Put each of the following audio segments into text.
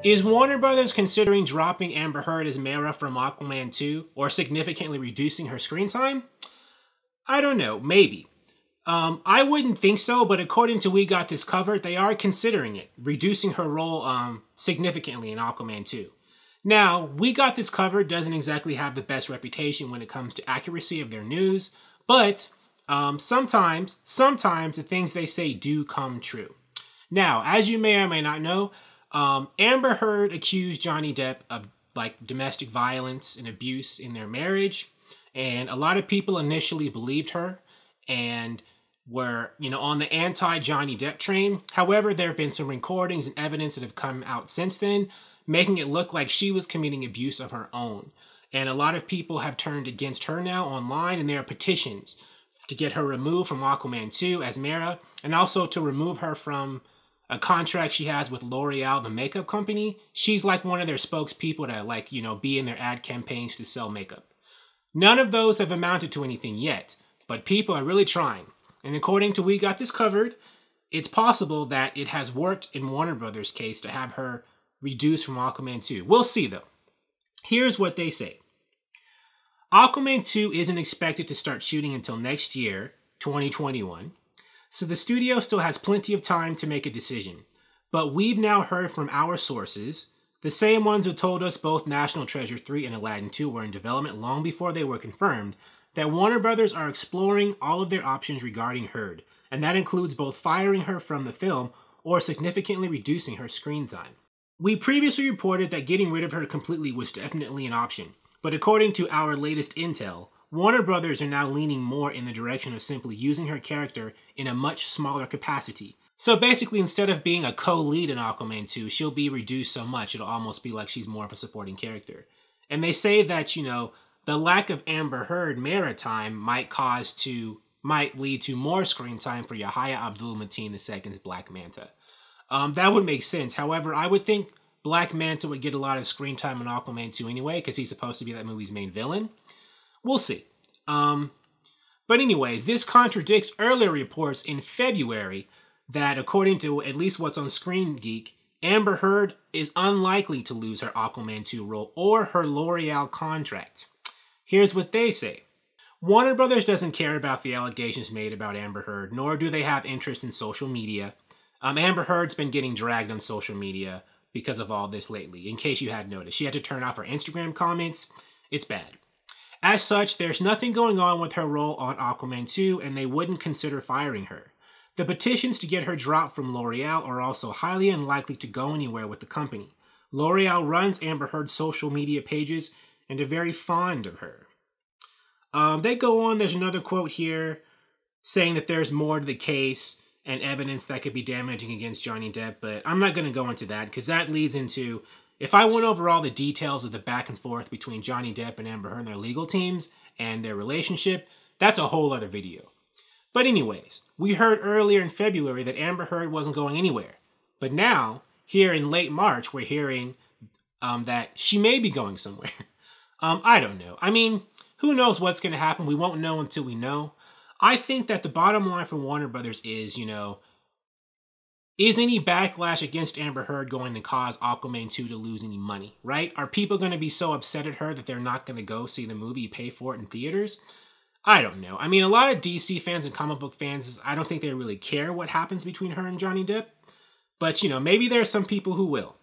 Is Warner Brothers considering dropping Amber Heard as Mera from Aquaman 2 or significantly reducing her screen time? I don't know, maybe. I wouldn't think so, but according to We Got This Covered, they are considering it, reducing her role significantly in Aquaman 2. Now, We Got This Covered doesn't exactly have the best reputation when it comes to accuracy of their news, but sometimes the things they say do come true. Now, as you may or may not know, Amber Heard accused Johnny Depp of domestic violence and abuse in their marriage, and a lot of people initially believed her and were, on the anti-Johnny Depp train. However, there have been some recordings and evidence that have come out since then, making it look like she was committing abuse of her own. And a lot of people have turned against her now online, and there are petitions to get her removed from Aquaman 2 as Mera, and also to remove her from a contract she has with L'Oreal, the makeup company. She's like one of their spokespeople to be in their ad campaigns to sell makeup. None of those have amounted to anything yet, but people are really trying. And according to We Got This Covered, it's possible that it has worked in Warner Brothers' case to have her reduced from Aquaman 2. We'll see though. Here's what they say. Aquaman 2 isn't expected to start shooting until next year, 2021. So the studio still has plenty of time to make a decision. But we've now heard from our sources, the same ones who told us both National Treasure 3 and Aladdin 2 were in development long before they were confirmed, that Warner Brothers are exploring all of their options regarding Heard, and that includes both firing her from the film or significantly reducing her screen time. We previously reported that getting rid of her completely was definitely an option, but according to our latest intel, Warner Brothers are now leaning more in the direction of simply using her character in a much smaller capacity. So basically, instead of being a co-lead in Aquaman 2, she'll be reduced so much it'll almost be like she's more of a supporting character. And they say that, the lack of Amber Heard Mera time might lead to more screen time for Yahya Abdul-Mateen II's Black Manta. That would make sense. However, I would think Black Manta would get a lot of screen time in Aquaman 2 anyway, because he's supposed to be that movie's main villain. We'll see. But anyways, this contradicts earlier reports in February that, according to at least what's on Screen Geek, Amber Heard is unlikely to lose her Aquaman 2 role or her L'Oreal contract. Here's what they say. Warner Brothers doesn't care about the allegations made about Amber Heard, nor do they have interest in social media. Amber Heard's been getting dragged on social media because of all this lately, in case you hadn't noticed. She had to turn off her Instagram comments. It's bad. As such, there's nothing going on with her role on Aquaman 2, and they wouldn't consider firing her. The petitions to get her dropped from L'Oreal are also highly unlikely to go anywhere with the company. L'Oreal runs Amber Heard's social media pages and are very fond of her. They go on, there's another quote here saying that there's more to the case and evidence that could be damaging against Johnny Depp, but I'm not going to go into that because that leads into, if I went over all the details of the back and forth between Johnny Depp and Amber Heard and their legal teams and their relationship, that's a whole other video. But anyways, we heard earlier in February that Amber Heard wasn't going anywhere. But now, here in late March, we're hearing that she may be going somewhere. I don't know. I mean, who knows what's going to happen? We won't know until we know. I think that the bottom line for Warner Brothers is, is any backlash against Amber Heard going to cause Aquaman 2 to lose any money, right? Are people going to be so upset at her that they're not going to go see the movie, pay for it in theaters? I don't know. I mean, a lot of DC fans and comic book fans, I don't think they really care what happens between her and Johnny Depp. But, maybe there are some people who will.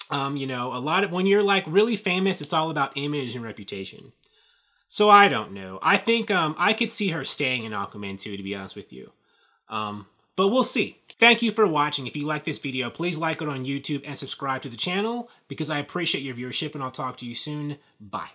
When you're really famous, it's all about image and reputation. So I don't know. I think I could see her staying in Aquaman 2, to be honest with you. But we'll see. Thank you for watching. If you like this video, please like it on YouTube and subscribe to the channel because I appreciate your viewership, and I'll talk to you soon. Bye.